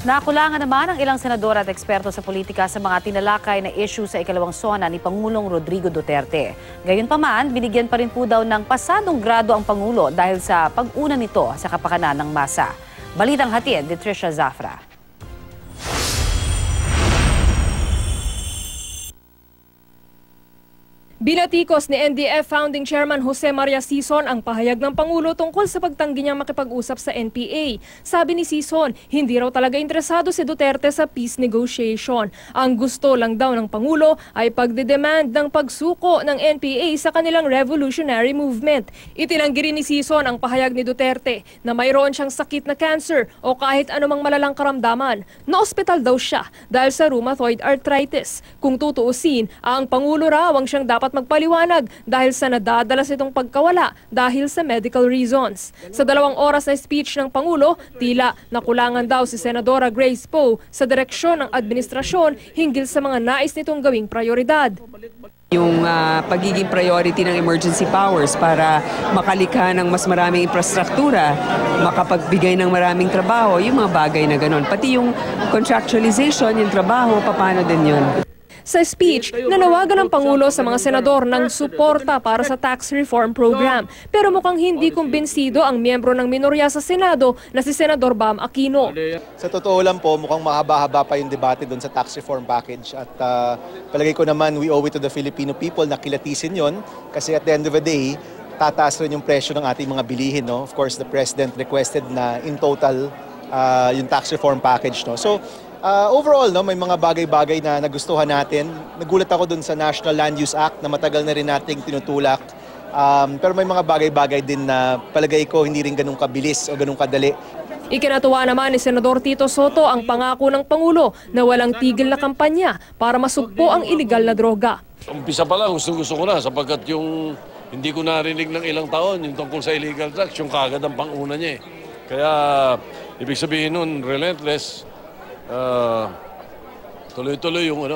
Nakulangan naman ang ilang senador at eksperto sa politika sa mga tinalakay na issue sa ikalawang sona ni Pangulong Rodrigo Duterte. Gayunpaman, binigyan pa rin po daw ng pasadong grado ang Pangulo dahil sa pag-una nito sa kapakanan ng masa. Balitang hatid ni Trisha Zafra. Binatikos ni NDF Founding Chairman Jose Maria Sison ang pahayag ng Pangulo tungkol sa pagtanggi niyang makipag-usap sa NPA. Sabi ni Sison, hindi raw talaga interesado si Duterte sa peace negotiation. Ang gusto lang daw ng Pangulo ay pagdedemand ng pagsuko ng NPA sa kanilang revolutionary movement. Itinanggi rin ni Sison ang pahayag ni Duterte na mayroon siyang sakit na cancer o kahit anumang malalang karamdaman. Na-ospital daw siya dahil sa rheumatoid arthritis. Kung tutuusin, ang Pangulo raw ang siyang dapat magpaliwanag dahil sa nadadalas itong pagkawala dahil sa medical reasons. Sa 2 oras na speech ng Pangulo, tila nakulangan daw si Senadora Grace Poe sa direksyon ng administrasyon hinggil sa mga nais nitong gawing prioridad. Yung pagiging priority ng emergency powers para makalikha ng mas maraming infrastruktura, makapagbigay ng maraming trabaho, yung mga bagay na gano'n. Pati yung contractualization, yung trabaho, paano din yun? Sa speech, nanawagan ng Pangulo sa mga senador ng suporta para sa tax reform program. Pero mukhang hindi kumbinsido ang miyembro ng minorya sa Senado na si Senador Bam Aquino. Sa totoo lang po, mukhang mahaba-haba pa yung debate doon sa tax reform package. At palagay ko naman, we owe it to the Filipino people na kilatisin yon. Kasi at the end of the day, tataas rin yung presyo ng ating mga bilihin. No? Of course, the President requested na in total yung tax reform package. No? So, overall, no, may mga bagay-bagay na nagustuhan natin. Nagulat ako dun sa National Land Use Act na matagal na rin nating tinutulak. Pero may mga bagay-bagay din na palagay ko hindi rin ganun kabilis o ganun kadali. Ikinatuwa naman ni Senador Tito Soto ang pangako ng Pangulo na walang tigil na kampanya para masugpo ang iligal na droga. Umpisa pa lang, gusto ko na sapagkat yung hindi ko narinig ng ilang taon yung tungkol sa illegal drugs, yung kagad ang panguna niya. Kaya ibig sabihin nun, relentless. Tuloy-tuloy yung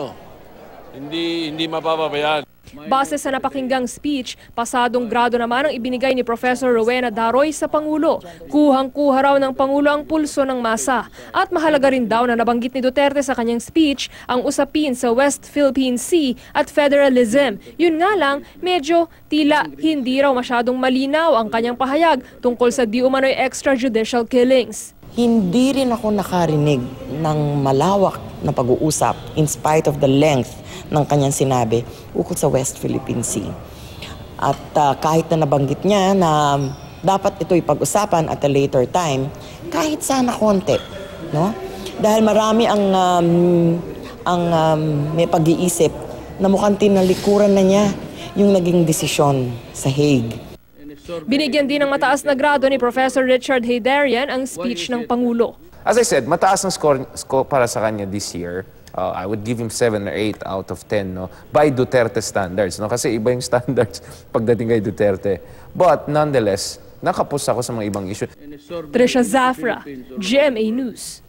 hindi mapapabayaan. Base sa napakinggang speech, pasadong grado naman ang ibinigay ni Professor Rowena Daroy sa Pangulo. Kuhang-kuha raw ng Pangulo ang pulso ng masa. At mahalaga rin daw na nabanggit ni Duterte sa kanyang speech ang usapin sa West Philippine Sea at federalism. Yun nga lang, medyo tila hindi raw masyadong malinaw ang kanyang pahayag tungkol sa di umano'y extrajudicial killings. Hindi rin ako nakarinig ng malawak na pag-uusap in spite of the length ng kanyang sinabi ukol sa West Philippine Sea. At kahit na nabanggit niya na dapat ito'y pag-usapan at a later time, kahit sana konti, no? Dahil marami ang may pag-iisip na mukhang tinalikuran na niya yung naging desisyon sa Hague. Binigyan din ng mataas na grado ni Professor Richard Heydarian ang speech ng Pangulo. As I said, mataas ang score para sa kanya this year. I would give him 7 or 8 out of 10, no? By Duterte standards, no? Kasi iba yung standards pagdating kay Duterte. But nonetheless, nakapos ako sa mga ibang issue. Trisha Zafra, GMA News.